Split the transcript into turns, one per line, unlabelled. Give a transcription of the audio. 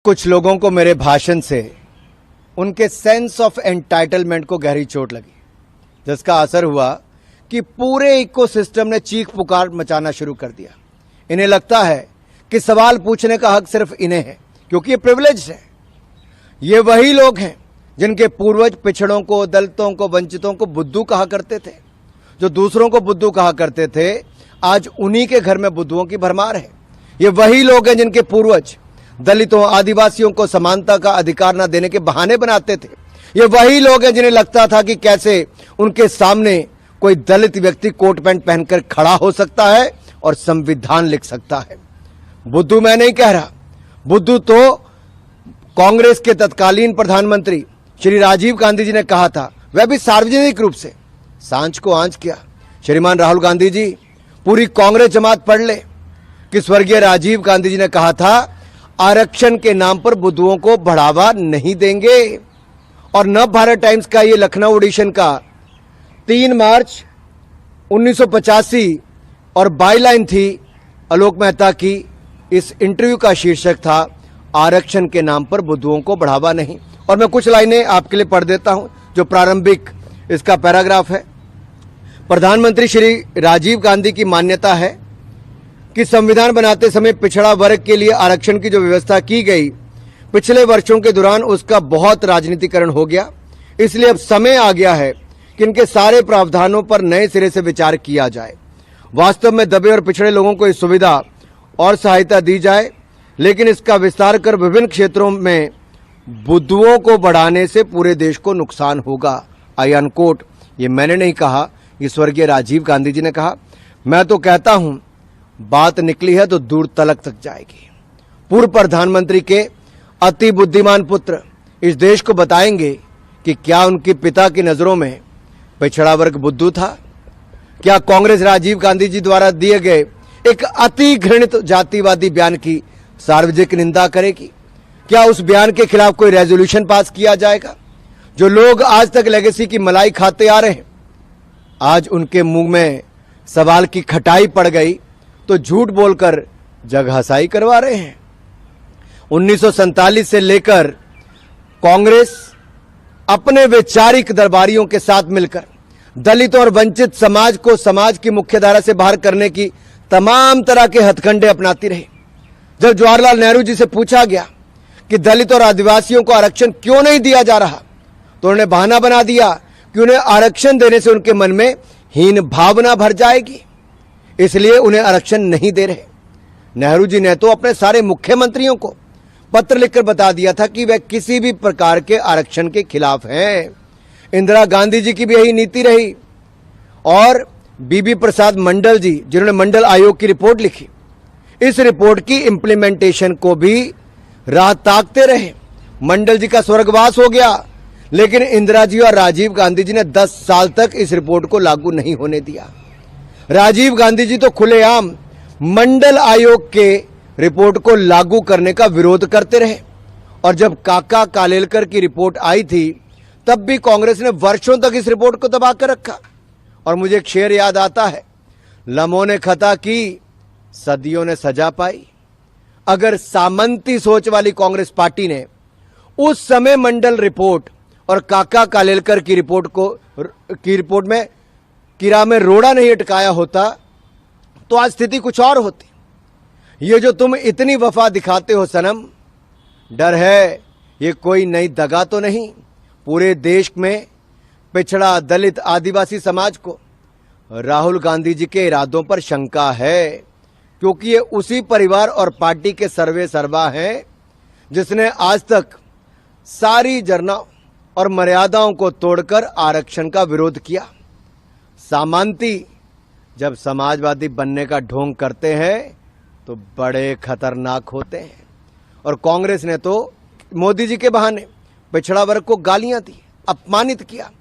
कुछ लोगों को मेरे भाषण से उनके सेंस ऑफ एंटाइटलमेंट को गहरी चोट लगी, जिसका असर हुआ कि पूरे इकोसिस्टम ने चीख पुकार मचाना शुरू कर दिया। इन्हें लगता है कि सवाल पूछने का हक सिर्फ इन्हें है, क्योंकि ये प्रिविलेज है। ये वही लोग हैं जिनके पूर्वज पिछड़ों को, दलितों को, वंचितों को बुद्धू कहा करते थे। जो दूसरों को बुद्धू कहा करते थे, आज उन्हीं के घर में बुद्धुओं की भरमार है। ये वही लोग हैं जिनके पूर्वज दलितों, आदिवासियों को समानता का अधिकार न देने के बहाने बनाते थे। ये वही लोग हैं जिन्हें लगता था कि कैसे उनके सामने कोई दलित व्यक्ति कोट पैंट पहनकर खड़ा हो सकता है और संविधान लिख सकता है। बुद्धू मैं नहीं कह रहा, बुद्धू तो कांग्रेस के तत्कालीन प्रधानमंत्री श्री राजीव गांधी जी ने कहा था, वह भी सार्वजनिक रूप से। सांझ को आंच किया श्रीमान राहुल गांधी जी, पूरी कांग्रेस जमात पढ़ ले कि स्वर्गीय राजीव गांधी जी ने कहा था, आरक्षण के नाम पर बुद्धुओं को बढ़ावा नहीं देंगे। और नव भारत टाइम्स का ये लखनऊ एडिशन का 3 मार्च 1985 और बाईलाइन थी आलोक मेहता की। इस इंटरव्यू का शीर्षक था, आरक्षण के नाम पर बुद्धुओं को बढ़ावा नहीं। और मैं कुछ लाइनें आपके लिए पढ़ देता हूं, जो प्रारंभिक इसका पैराग्राफ है। प्रधानमंत्री श्री राजीव गांधी की मान्यता है कि संविधान बनाते समय पिछड़ा वर्ग के लिए आरक्षण की जो व्यवस्था की गई, पिछले वर्षों के दौरान उसका बहुत राजनीतिकरण हो गया। इसलिए अब समय आ गया है कि इनके सारे प्रावधानों पर नए सिरे से विचार किया जाए। वास्तव में दबे और पिछड़े लोगों को इस सुविधा और सहायता दी जाए, लेकिन इसका विस्तार कर विभिन्न क्षेत्रों में बुद्धुओं को बढ़ाने से पूरे देश को नुकसान होगा। आई अनकोट। ये मैंने नहीं कहा, ये स्वर्गीय राजीव गांधी जी ने कहा। मैं तो कहता हूं, बात निकली है तो दूर तलक तक जाएगी। पूर्व प्रधानमंत्री के अति बुद्धिमान पुत्र इस देश को बताएंगे कि क्या उनके पिता की नजरों में पिछड़ा वर्ग बुद्धू था? क्या कांग्रेस राजीव गांधी जी द्वारा दिए गए एक अति घृणित जातिवादी बयान की सार्वजनिक निंदा करेगी? क्या उस बयान के खिलाफ कोई रेजोल्यूशन पास किया जाएगा? जो लोग आज तक लेगेसी की मलाई खाते आ रहे हैं, आज उनके मुंह में सवाल की खटाई पड़ गई तो झूठ बोलकर जगहसाई करवा रहे हैं। 1947 से लेकर कांग्रेस अपने वैचारिक दरबारियों के साथ मिलकर दलित और वंचित समाज को समाज की मुख्यधारा से बाहर करने की तमाम तरह के हथकंडे अपनाती रही। जब जवाहरलाल नेहरू जी से पूछा गया कि दलित और आदिवासियों को आरक्षण क्यों नहीं दिया जा रहा, तो उन्होंने बहाना बना दिया कि उन्हें आरक्षण देने से उनके मन में हीन भावना भर जाएगी, इसलिए उन्हें आरक्षण नहीं दे रहे। नेहरू जी ने तो अपने सारे मुख्यमंत्रियों को पत्र लिखकर बता दिया था कि वह किसी भी प्रकार के आरक्षण के खिलाफ हैं। इंदिरा गांधी जी की भी यही नीति रही। और बीबी प्रसाद मंडल जी, जिन्होंने मंडल आयोग की रिपोर्ट लिखी, इस रिपोर्ट की इंप्लीमेंटेशन को भी राह ताकते रहे। मंडल जी का स्वर्गवास हो गया, लेकिन इंदिरा जी और राजीव गांधी जी ने 10 साल तक इस रिपोर्ट को लागू नहीं होने दिया। राजीव गांधी जी तो खुलेआम मंडल आयोग के रिपोर्ट को लागू करने का विरोध करते रहे। और जब काका कालेलकर की रिपोर्ट आई थी, तब भी कांग्रेस ने वर्षों तक इस रिपोर्ट को दबा कर रखा। और मुझे एक शेर याद आता है, लम्हों ने खता की, सदियों ने सजा पाई। अगर सामंती सोच वाली कांग्रेस पार्टी ने उस समय मंडल रिपोर्ट और काका कालेलकर की रिपोर्ट में कीड़ा में रोड़ा नहीं अटकाया होता, तो आज स्थिति कुछ और होती। ये जो तुम इतनी वफा दिखाते हो सनम, डर है ये कोई नई दगा तो नहीं? पूरे देश में पिछड़ा, दलित, आदिवासी समाज को राहुल गांधी जी के इरादों पर शंका है, क्योंकि ये उसी परिवार और पार्टी के सर्वे सर्वा हैं जिसने आज तक सारी जरना और मर्यादाओं को तोड़कर आरक्षण का विरोध किया। सामंती जब समाजवादी बनने का ढोंग करते हैं तो बड़े खतरनाक होते हैं। और कांग्रेस ने तो मोदी जी के बहाने पिछड़ा वर्ग को गालियां दी, अपमानित किया।